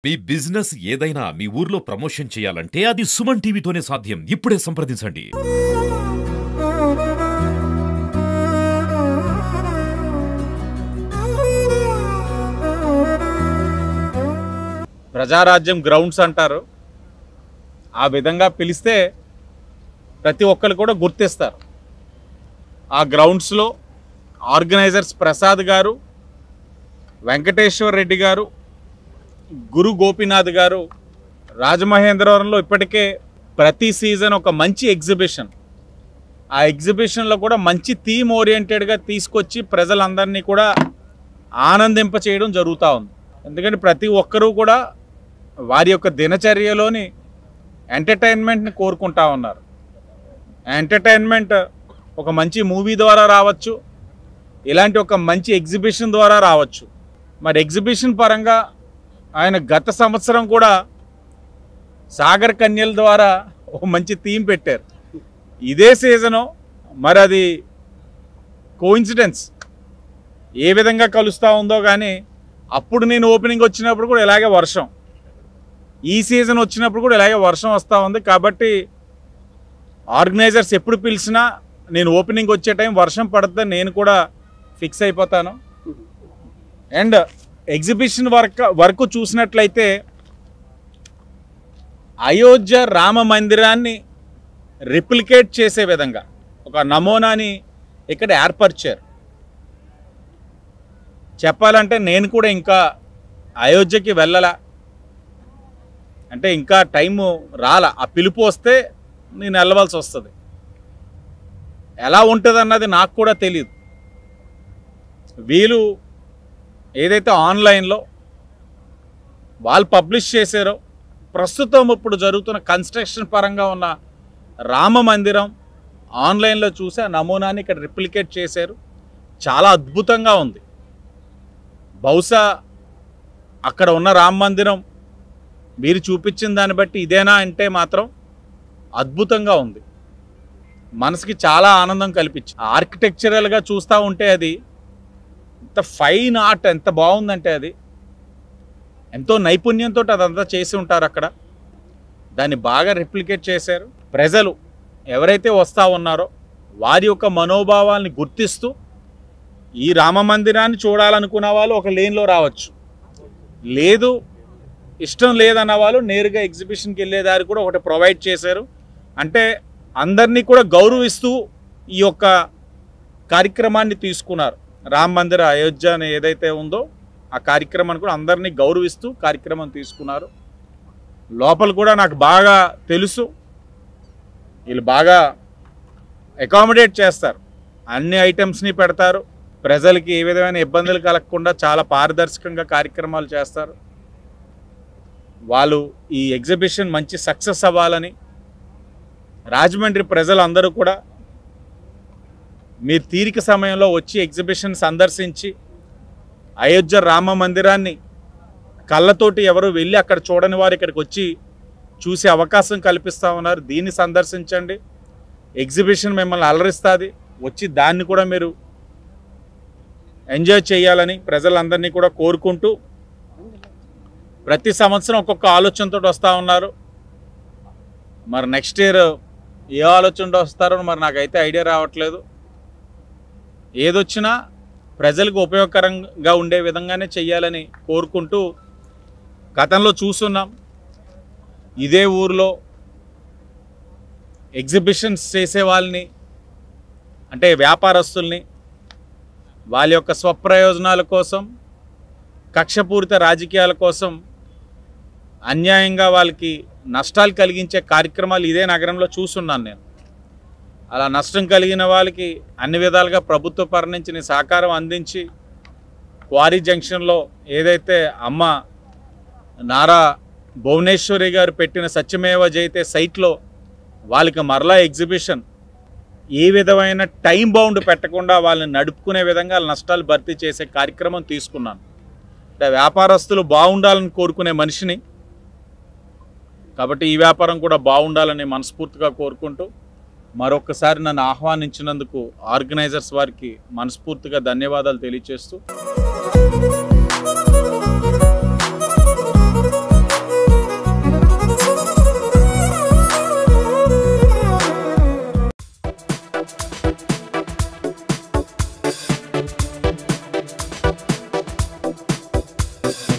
మీ business ఏదైనా మీ ఊర్లో promotion చేయాలంటే అది సుమన్ టీవీతోనే సాధ్యం. ఇప్పుడే సంప్రదించండి. ప్రజారాజ్యం గ్రౌండ్స్ అంటారు. ఆ విధంగా పిలిస్తే ప్రతి ఒక్కరు కూడా గుర్తిస్తారు. ఆ గ్రౌండ్స్లో ఆర్గనైజర్స్ ప్రసాద్ గారు, వెంకటేశ్వర్ రెడ్డి గారు, గురు గోపీనాథ్ గారు రాజమహేంద్రవరంలో ఇప్పటికే ప్రతి సీజన్ ఒక మంచి ఎగ్జిబిషన్, ఆ ఎగ్జిబిషన్లో కూడా మంచి థీమ్ ఓరియంటెడ్గా తీసుకొచ్చి ప్రజలందరినీ కూడా ఆనందింప చేయడం జరుగుతూ ఉంది. ఎందుకంటే ప్రతి ఒక్కరూ కూడా వారి యొక్క దినచర్యలోని ఎంటర్టైన్మెంట్ని కోరుకుంటా ఉన్నారు. ఎంటర్టైన్మెంట్ ఒక మంచి మూవీ ద్వారా రావచ్చు, ఇలాంటి ఒక మంచి ఎగ్జిబిషన్ ద్వారా రావచ్చు. మరి ఎగ్జిబిషన్ పరంగా ఆయన గత సంవత్సరం కూడా సాగర్ కన్యల ద్వారా ఒక మంచి థీమ్ పెట్టారు. ఇదే సీజను మరి అది కోఇన్సిడెన్స్ ఏ విధంగా కలుస్తూ ఉందో కానీ అప్పుడు నేను ఓపెనింగ్ వచ్చినప్పుడు కూడా ఇలాగే వర్షం, ఈ సీజన్ వచ్చినప్పుడు కూడా ఇలాగే వర్షం వస్తూ ఉంది. కాబట్టి ఆర్గనైజర్స్ ఎప్పుడు పిలిచినా నేను ఓపెనింగ్ వచ్చే టైం వర్షం పడుతుందని నేను కూడా ఫిక్స్ అయిపోతాను. అండ్ ఎగ్జిబిషన్ వరకు చూసినట్లయితే అయోధ్య రామ మందిరాన్ని రిప్లికేట్ చేసే విధంగా ఒక నమూనాని ఇక్కడ ఏర్పరిచారు. చెప్పాలంటే నేను కూడా ఇంకా అయోధ్యకి వెళ్ళలా, అంటే ఇంకా టైము రాలా. ఆ పిలుపు వస్తే నేను వెళ్ళవలసి వస్తుంది. ఎలా ఉంటుంది అన్నది నాకు కూడా తెలియదు. వీళ్ళు ఏదైతే ఆన్లైన్లో వాళ్ళు పబ్లిష్ చేశారో, ప్రస్తుతం ఇప్పుడు జరుగుతున్న కన్స్ట్రక్షన్ పరంగా ఉన్న రామ మందిరం ఆన్లైన్లో చూసి ఆ నమూనాని ఇక్కడ రిప్లికేట్ చేశారు. చాలా అద్భుతంగా ఉంది. బహుశా అక్కడ ఉన్న రామ మందిరం మీరు చూపించిన దాన్ని బట్టి ఇదేనా అంటే మాత్రం అద్భుతంగా ఉంది. మనసుకి చాలా ఆనందం కల్పించింది. ఆర్కిటెక్చరల్గా చూస్తూ ఉంటే అది ఎంత ఫైన్ ఆర్ట్, ఎంత బాగుందంటే అది ఎంతో నైపుణ్యంతో అదంతా చేసి ఉంటారు. అక్కడ దాన్ని బాగా రిప్లికేట్ చేశారు. ప్రజలు ఎవరైతే వస్తూ ఉన్నారో వారి యొక్క మనోభావాల్ని గుర్తిస్తూ ఈ రామ మందిరాన్ని చూడాలనుకున్న వాళ్ళు ఒక లేన్లో రావచ్చు, లేదు ఇష్టం లేదన్న వాళ్ళు నేరుగా ఎగ్జిబిషన్కి వెళ్ళే దారి కూడా ఒకటి ప్రొవైడ్ చేశారు. అంటే అందరినీ కూడా గౌరవిస్తూ ఈ యొక్క కార్యక్రమాన్ని తీసుకున్నారు. రామ మందిర అయోధ్య అని ఏదైతే ఉందో ఆ కార్యక్రమాన్ని కూడా అందరినీ గౌరవిస్తూ కార్యక్రమం తీసుకున్నారు. లోపల కూడా నాకు బాగా తెలుసు, వీళ్ళు బాగా అకామిడేట్ చేస్తారు, అన్ని ఐటమ్స్ని పెడతారు. ప్రజలకి ఏ విధమైన ఇబ్బందులు కలగకుండా చాలా పారదర్శకంగా కార్యక్రమాలు చేస్తారు. వాళ్ళు ఈ ఎగ్జిబిషన్ మంచి సక్సెస్ అవ్వాలని రాజమండ్రి ప్రజలందరూ కూడా మీరు తీరిక సమయంలో వచ్చి ఎగ్జిబిషన్ సందర్శించి అయోధ్య రామ మందిరాన్ని కళ్ళతోటి ఎవరు వెళ్ళి అక్కడ చూడని వారు ఇక్కడికి వచ్చి చూసే అవకాశం కల్పిస్తూ ఉన్నారు. దీన్ని సందర్శించండి. ఎగ్జిబిషన్ మిమ్మల్ని అలరిస్తుంది. వచ్చి దాన్ని కూడా మీరు ఎంజాయ్ చేయాలని ప్రజలందరినీ కూడా కోరుకుంటూ ప్రతి సంవత్సరం ఒక్కొక్క ఆలోచనతో వస్తూ ఉన్నారు. మరి నెక్స్ట్ ఇయర్ ఏ ఆలోచనతో వస్తారో మరి నాకైతే ఐడియా రావట్లేదు. ఏదొచ్చినా ప్రజలకు ఉపయోగకరంగా ఉండే విధంగానే చెయ్యాలని కోరుకుంటూ గతంలో చూస్తున్నాం ఇదే ఊరిలో ఎగ్జిబిషన్స్ చేసే వాళ్ళని, అంటే వ్యాపారస్తుల్ని వాళ్ళ యొక్క స్వప్రయోజనాల కోసం, కక్షపూరిత రాజకీయాల కోసం అన్యాయంగా వాళ్ళకి నష్టాలు కలిగించే కార్యక్రమాలు ఇదే నగరంలో చూస్తున్నాను నేను. అలా నష్టం కలిగిన వాళ్ళకి అన్ని విధాలుగా ప్రభుత్వ పరం నుంచి సహకారం అందించి క్వారీ జంక్షన్లో ఏదైతే అమ్మ నారా భువనేశ్వరి గారు పెట్టిన సత్యమేవ జయతే సైట్లో వాళ్ళకి మరలా ఎగ్జిబిషన్ ఏ విధమైన టైం బౌండ్ పెట్టకుండా వాళ్ళని నడుపుకునే విధంగా వాళ్ళ నష్టాలు భర్తీ చేసే కార్యక్రమం తీసుకున్నాను. అంటే వ్యాపారస్తులు బాగుండాలని కోరుకునే మనిషిని, కాబట్టి ఈ వ్యాపారం కూడా బాగుండాలని మనస్ఫూర్తిగా కోరుకుంటూ మరొకసారి నన్ను ఆహ్వానించినందుకు ఆర్గనైజర్స్ వారికి మనస్ఫూర్తిగా ధన్యవాదాలు తెలియజేస్తూ థ్యాంక్ యూ.